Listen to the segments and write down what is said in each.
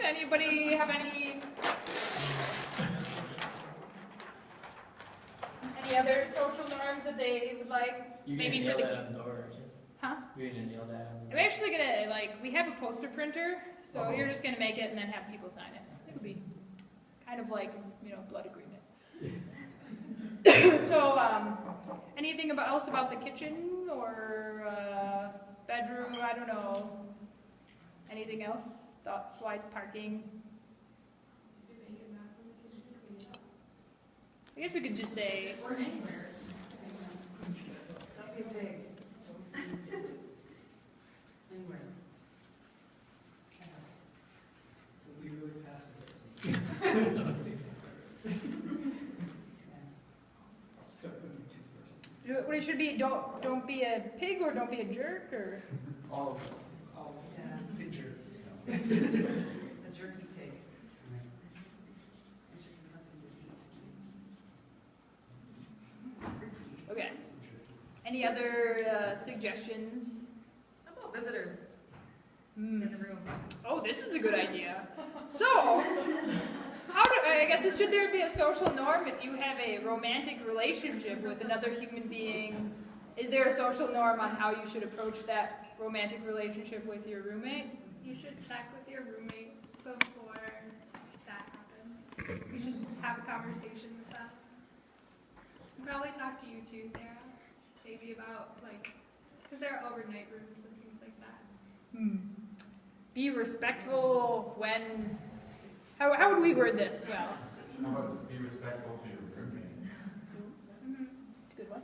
Anybody have any other social norms that they would like? You're maybe gonna for nail the that on the door, aren't you? huh? You're gonna nail that on the I'm door. actually gonna we have a poster printer, so you're just gonna make it and then have people sign it. It'll be kind of like blood agreement. So anything else about the kitchen or bedroom? I don't know. Anything else? Thoughts wise, parking. I guess we could just say. Or anywhere. That'd be big. Anywhere. We really pass What it should be? Don't be a pig or don't be a jerk or. All of them. Yeah. Big jerk. The jerky pig. It should be something to eat. Okay. Any other suggestions? How about visitors Hmm. in the room? Oh, this is a good idea. So, I guess should there be a social norm if you have a romantic relationship with another human being? Is there a social norm on how you should approach that romantic relationship with your roommate? You should check with your roommate before that happens. You should have a conversation with them. Probably talk to you too, Sarah. Maybe about because there are overnight rooms and things like that. Be respectful when. How would we word this? Well, How about be respectful to your roommate? it's a good one.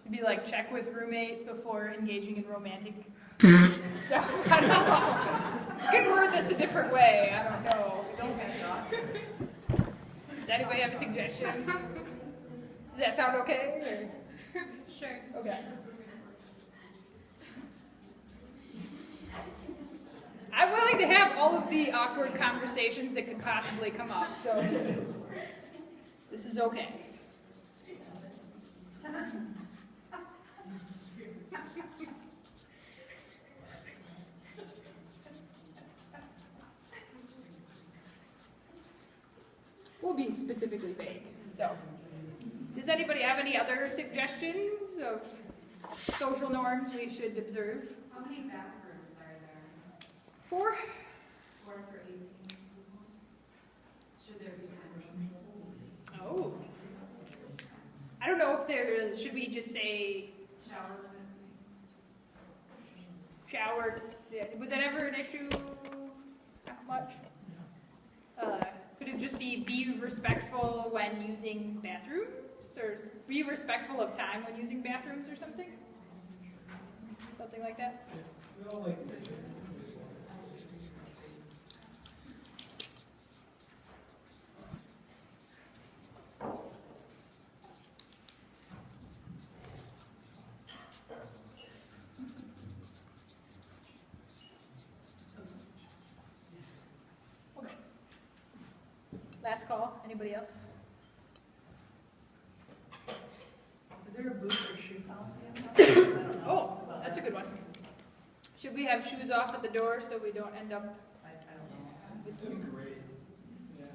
Should be like check with roommate before engaging in romantic stuff. I don't know. You can word this a different way. I don't know. Does anybody have a suggestion? Does that sound okay? Sure. Or? Okay. I'm willing to have all of the awkward conversations that could possibly come up, so this is okay. We'll be specifically vague. So, does anybody have any other suggestions of social norms we should observe? How many bathrooms are there? 4? 4 for 18 people? Should there be more? Oh. I don't know if there, should we just say Shower limits? shower? Was that ever an issue? Not much? Could it just be respectful when using bathrooms? Or be respectful of time when using bathrooms or something? Something like that? We all like this. Okay. Last call. Anybody else? Is there a boot or shoe policy on that? I don't know. Oh, that's a good one. Should we have shoes off at the door so we don't end up I don't know. That'd be great. Yeah.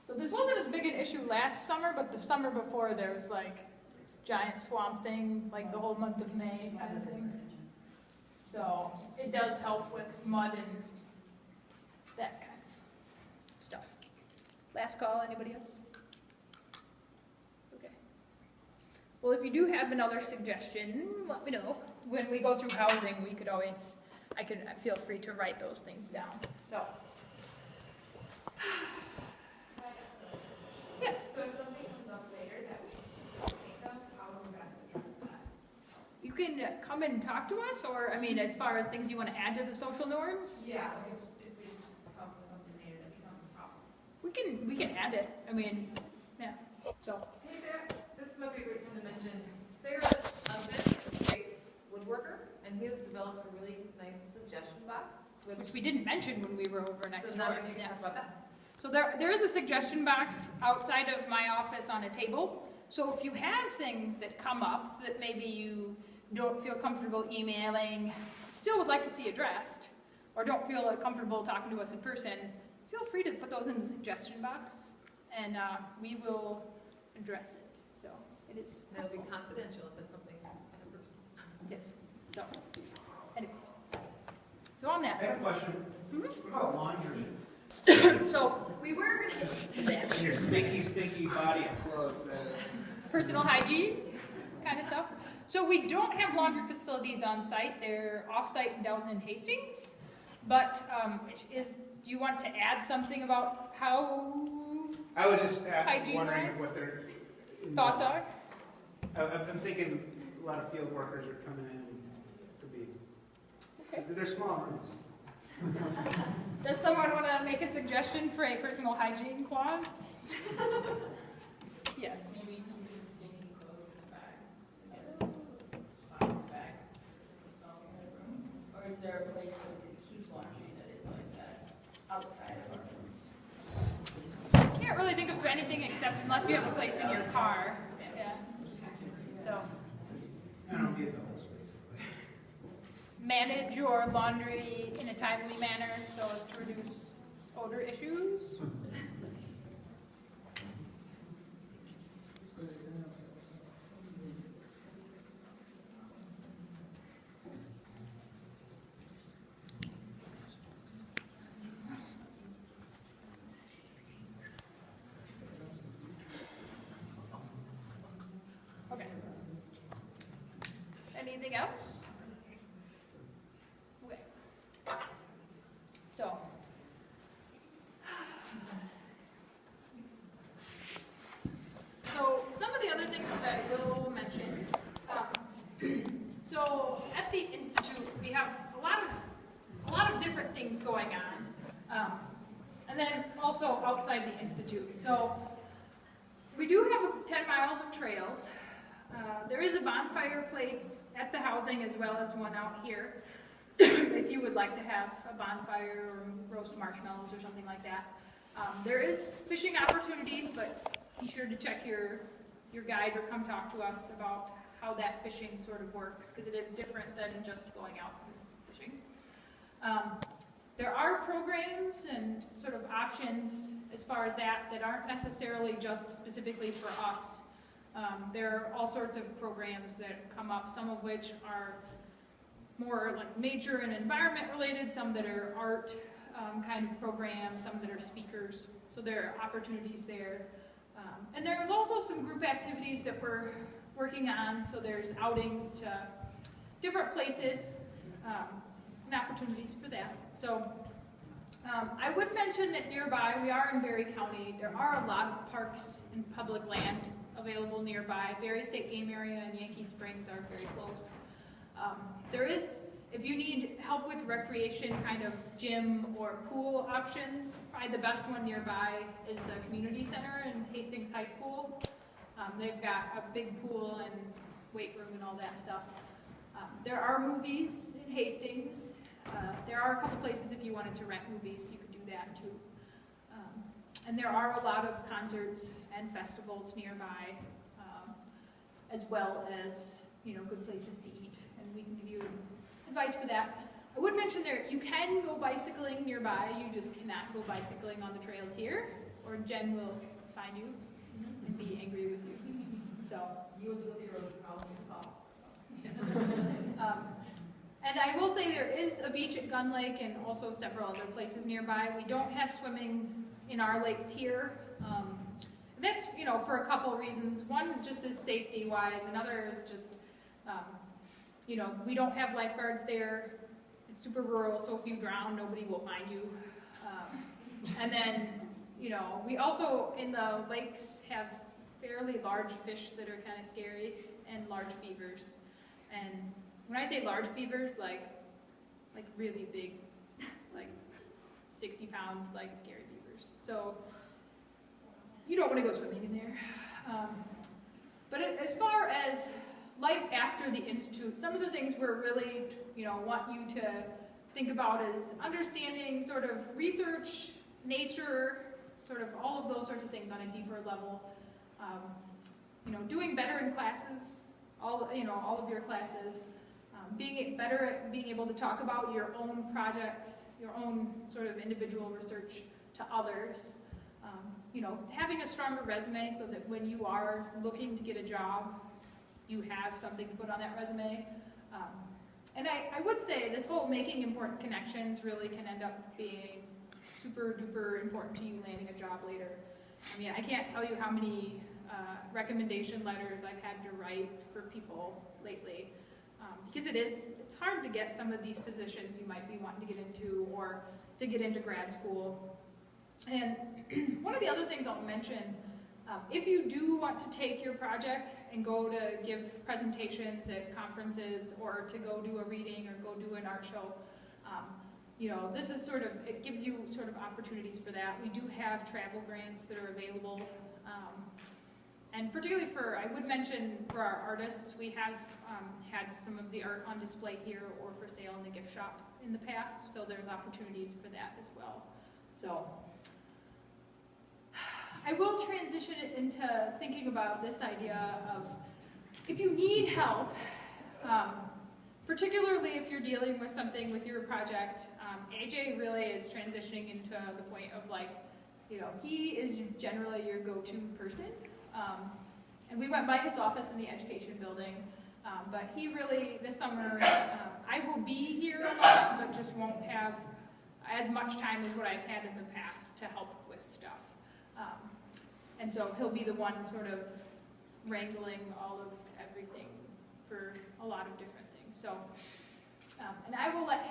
So this wasn't as big an issue last summer, but the summer before there was giant swamp thing, the whole month of May kind of thing. So it does help with mud and that kind of stuff. Last call, anybody else? Okay. Well, if you do have another suggestion, let me know. When we go through housing, we could always, I feel free to write those things down. So. Yes. So if something comes up later that we don't think of, how do we best address that? You can come and talk to us, or, as far as things you want to add to the social norms, Yeah, if we just come up with something later that becomes a problem. we can add it. Yeah, so. Hey Sarah, this might be a great time to mention Sarah's husband, right, would worker, and he has developed a really nice suggestion box, which we didn't mention when we were over next so door. now maybe you can Yeah. talk about that. So there is a suggestion box outside of my office on a table. So if you have things that come up that maybe you don't feel comfortable emailing, still would like to see addressed, or don't feel comfortable talking to us in person, feel free to put those in the suggestion box, and we will address it. So it is. And it'll be helpful. confidential if it's something kind of personal. Yes. So, anyways. So on I that. have a question. What about laundry? So we were going to do that. Your stinky body of clothes that Personal hygiene kind of stuff. So we don't have laundry facilities on site. They're off-site in Delton and Hastings. But do you want to add something about how I was just Hygiene wondering wise? what their thoughts are? I'm thinking a lot of field workers are coming in and could be. So they're small rooms. Does someone want to make a suggestion for a personal hygiene clause? Yes. Maybe keep the stinky clothes in the bag, get a plastic bag, just a smell in the room? Or is there a place that we could keep laundry that is like that outside of our room? Can't really think of anything except unless you have a place in your car. Yeah. So I don't get the whole space. manage your laundry in a timely manner so as to reduce odor issues. Okay. Anything else? Okay. So. So some of the other things that I will mention. So at the Institute, we have a lot of different things going on. And then also outside the Institute. So we do have 10 miles of trails. There is a bonfire place at the housing as well as one out here. If you would like to have a bonfire or roast marshmallows or something like that. There is fishing opportunities, but be sure to check your guide or come talk to us about how that fishing sort of works, because it is different than just going out and fishing. There are programs and sort of options as far as that aren't necessarily just specifically for us. There are all sorts of programs that come up, some of which are more like nature and environment related, some that are art kind of programs, some that are speakers. So there are opportunities there. And there's also some group activities that we're working on. So there's outings to different places and opportunities for that. So I would mention that nearby, we are in Berry County, there are a lot of parks and public land available nearby. Berry State Game Area and Yankee Springs are very close. There is, if you need help with recreation, kind of gym or pool options, probably the best one nearby is the community center in Hastings High School. They've got a big pool and weight room and all that stuff. There are movies in Hastings. There are a couple places if you wanted to rent movies, you could do that too. And there are a lot of concerts and festivals nearby, as well as, good places to eat, and we can give you advice for that. I would mention you can go bicycling nearby, you just cannot go bicycling on the trails here, or Jen will find you and be angry with you. So. You will do the road probably cost. And I will say there is a beach at Gun Lake and also several other places nearby. We don't have swimming in our lakes here. That's, for a couple of reasons. One, just as safety-wise. Another is just, we don't have lifeguards there. It's super rural, so if you drown, nobody will find you. And then, we also, in the lakes, have fairly large fish that are kind of scary, and large beavers. And when I say large beavers, like really big, like 60-pound, like scary beavers. So you don't want to go swimming in there. But as far as life after the institute. Some of the things we're really, want you to think about is understanding sort of research, nature, sort of all of those sorts of things on a deeper level. Doing better in classes, all of your classes. Being better at being able to talk about your own projects, your own sort of individual research to others. Having a stronger resume so that when you are looking to get a job, you have something to put on that resume. And I would say this whole making important connections really can end up being super duper important to you landing a job later. I mean, I can't tell you how many recommendation letters I've had to write for people lately. Because it's hard to get some of these positions you might be wanting to get into or to get into grad school. And one of the other things I'll mention, if you do want to take your project and go to give presentations at conferences or to go do a reading or go do an art show, this is it gives you sort of opportunities for that. We do have travel grants that are available. And particularly I would mention for our artists, we have had some of the art on display here or for sale in the gift shop in the past, so there's opportunities for that as well. So I will transition it into thinking about this idea of if you need help, particularly if you're dealing with something with your project, AJ really is transitioning into the point of he is generally your go-to person. And we went by his office in the education building, but he really, this summer, I will be here a lot, but just won't have as much time as what I've had in the past to help with stuff. And so he'll be the one sort of wrangling all of everything for a lot of different things. So, and I will let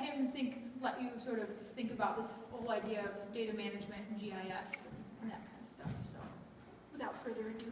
you sort of think about this whole idea of data management and GIS and that kind of stuff. So, without further ado.